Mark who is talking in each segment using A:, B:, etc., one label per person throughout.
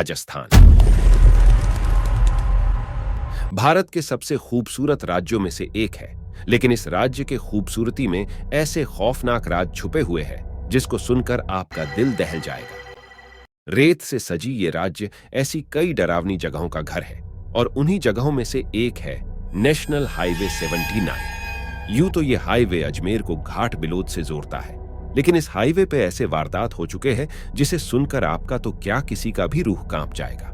A: राजस्थान भारत के सबसे खूबसूरत राज्यों में से एक है, लेकिन इस राज्य के खूबसूरती में ऐसे खौफनाक राज छुपे हुए हैं जिसको सुनकर आपका दिल दहल जाएगा। रेत से सजी ये राज्य ऐसी कई डरावनी जगहों का घर है और उन्हीं जगहों में से एक है नेशनल हाईवे 79। यूं तो ये हाईवे अजमेर को घाट बिलोद से जोड़ता है, लेकिन इस हाईवे पे ऐसे वारदात हो चुके हैं जिसे सुनकर आपका तो क्या किसी का भी रूह कांप जाएगा।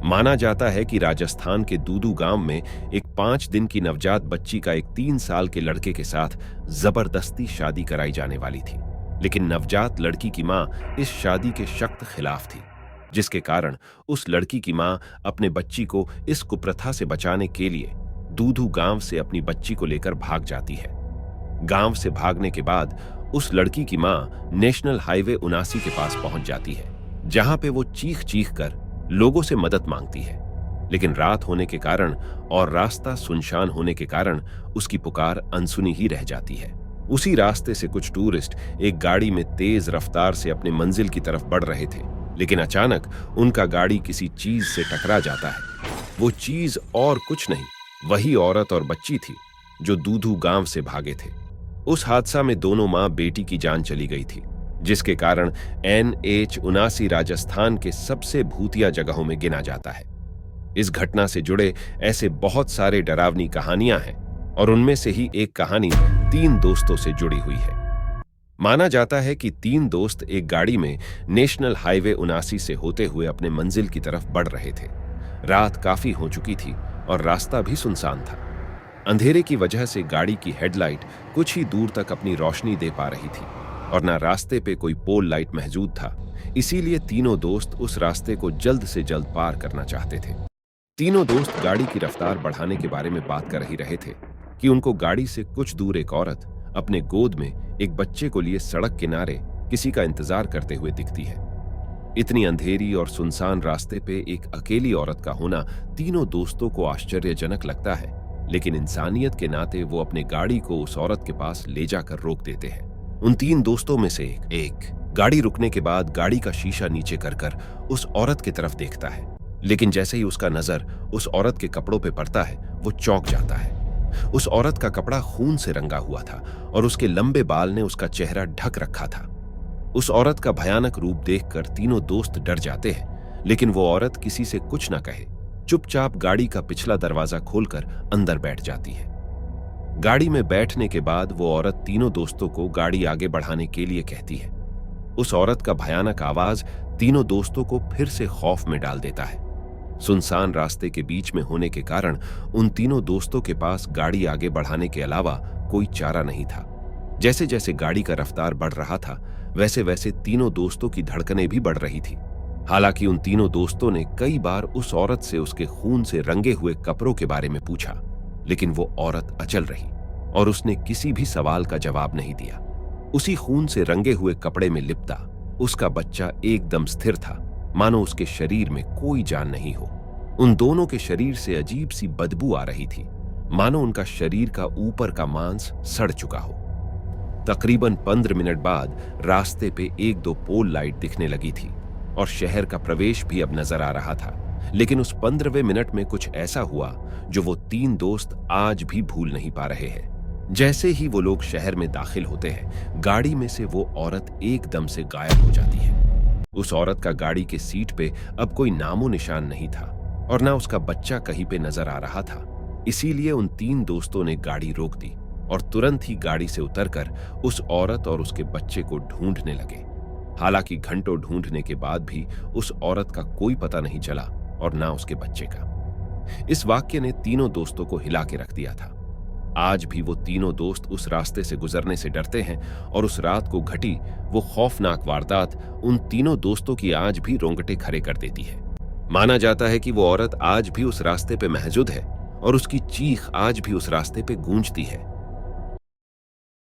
A: माना जाता है कि राजस्थान के दूदू गांव में एक 5 दिन की नवजात बच्ची का एक 3 साल के लड़के के साथ जबरदस्ती शादी कराई जाने वाली थी, लेकिन नवजात लड़की की मां इस शादी के सख्त खिलाफ थी, जिसके कारण उस लड़की की मां अपने बच्ची को इस कुप्रथा से बचाने के लिए दूदू गांव से अपनी बच्ची को लेकर भाग जाती है। गांव से भागने के बाद उस लड़की की मां नेशनल हाईवे 79 के पास पहुंच जाती है, जहां पे वो चीख चीख कर लोगों से मदद मांगती है, लेकिन रात होने के कारण और रास्ता सुनसान होने के कारण उसकी पुकार अनसुनी ही रह जाती है। उसी रास्ते से कुछ टूरिस्ट एक गाड़ी में तेज रफ्तार से अपने मंजिल की तरफ बढ़ रहे थे, लेकिन अचानक उनका गाड़ी किसी चीज से टकरा जाता है। वो चीज और कुछ नहीं, वही औरत और बच्ची थी जो दूदू गांव से भागे थे। उस हादसा में दोनों मां बेटी की जान चली गई थी, जिसके कारण NH 79 राजस्थान के सबसे भूतिया जगहों में गिना जाता है। इस घटना से जुड़े ऐसे बहुत सारे डरावनी कहानियां हैं और उनमें से ही एक कहानी 3 दोस्तों से जुड़ी हुई है। माना जाता है कि 3 दोस्त एक गाड़ी में नेशनल हाईवे 79 से होते हुए अपने मंजिल की तरफ बढ़ रहे थे। रात काफी हो चुकी थी और रास्ता भी सुनसान था। अंधेरे की वजह से गाड़ी की हेडलाइट कुछ ही दूर तक अपनी रोशनी दे पा रही थी और ना रास्ते पे कोई पोल लाइट मौजूद था, इसीलिए तीनों दोस्त उस रास्ते को जल्द से जल्द पार करना चाहते थे। तीनों दोस्त गाड़ी की रफ्तार बढ़ाने के बारे में बात कर ही रहे थे कि उनको गाड़ी से कुछ दूर एक औरत अपने गोद में एक बच्चे को लिए सड़क किनारे किसी का इंतजार करते हुए दिखती है। इतनी अंधेरी और सुनसान रास्ते पे एक अकेली औरत का होना तीनों दोस्तों को आश्चर्यजनक लगता है, लेकिन इंसानियत के नाते वो अपने गाड़ी को उस औरत के पास ले जाकर रोक देते हैं। उन 3 दोस्तों में से एक गाड़ी रुकने के बाद गाड़ी का शीशा नीचे कर उस औरत की तरफ देखता है, लेकिन जैसे ही उसका नजर उस औरत के कपड़ों पे पड़ता है वो चौंक जाता है। उस औरत का कपड़ा खून से रंगा हुआ था और उसके लंबे बाल ने उसका चेहरा ढक रखा था। उस औरत का भयानक रूप देखकर तीनों दोस्त डर जाते हैं, लेकिन वो औरत किसी से कुछ न कहे चुपचाप गाड़ी का पिछला दरवाजा खोलकर अंदर बैठ जाती है। गाड़ी में बैठने के बाद वो औरत तीनों दोस्तों को गाड़ी आगे बढ़ाने के लिए कहती है। उस औरत का भयानक आवाज तीनों दोस्तों को फिर से खौफ में डाल देता है। सुनसान रास्ते के बीच में होने के कारण उन तीनों दोस्तों के पास गाड़ी आगे बढ़ाने के अलावा कोई चारा नहीं था। जैसे जैसे गाड़ी का रफ्तार बढ़ रहा था, वैसे वैसे तीनों दोस्तों की धड़कनें भी बढ़ रही थी। हालांकि उन तीनों दोस्तों ने कई बार उस औरत से उसके खून से रंगे हुए कपड़ों के बारे में पूछा, लेकिन वो औरत अचल रही और उसने किसी भी सवाल का जवाब नहीं दिया। उसी खून से रंगे हुए कपड़े में लिपटा उसका बच्चा एकदम स्थिर था, मानो उसके शरीर में कोई जान नहीं हो। उन दोनों के शरीर से अजीब सी बदबू आ रही थी, मानो उनका शरीर का ऊपर का मांस सड़ चुका हो। तकरीबन 15 मिनट बाद रास्ते पे 1-2 पोल लाइट दिखने लगी थी और शहर का प्रवेश भी अब नजर आ रहा था, लेकिन उस 15वें मिनट में कुछ ऐसा हुआ जो वो 3 दोस्त आज भी भूल नहीं पा रहे हैं। जैसे ही वो लोग शहर में दाखिल होते हैं, गाड़ी में से वो औरत एकदम से गायब हो जाती है। उस औरत का गाड़ी के सीट पे अब कोई नामो निशान नहीं था और ना उसका बच्चा कहीं पे नजर आ रहा था। इसीलिए उन 3 दोस्तों ने गाड़ी रोक दी और तुरंत ही गाड़ी से उतरकर उस औरत और उसके बच्चे को ढूंढने लगे। हालांकि घंटों ढूंढने के बाद भी उस औरत का कोई पता नहीं चला और ना उसके बच्चे का। इस वाक्य ने तीनों दोस्तों को हिला के रख दिया था। आज भी वो तीनों दोस्त उस रास्ते से गुजरने से डरते हैं और उस रात को घटी वो खौफनाक वारदात उन तीनों दोस्तों की आज भी रोंगटे खड़े कर देती है। माना जाता है कि वो औरत आज भी उस रास्ते पे मौजूद है और उसकी चीख आज भी उस रास्ते पे गूंजती है।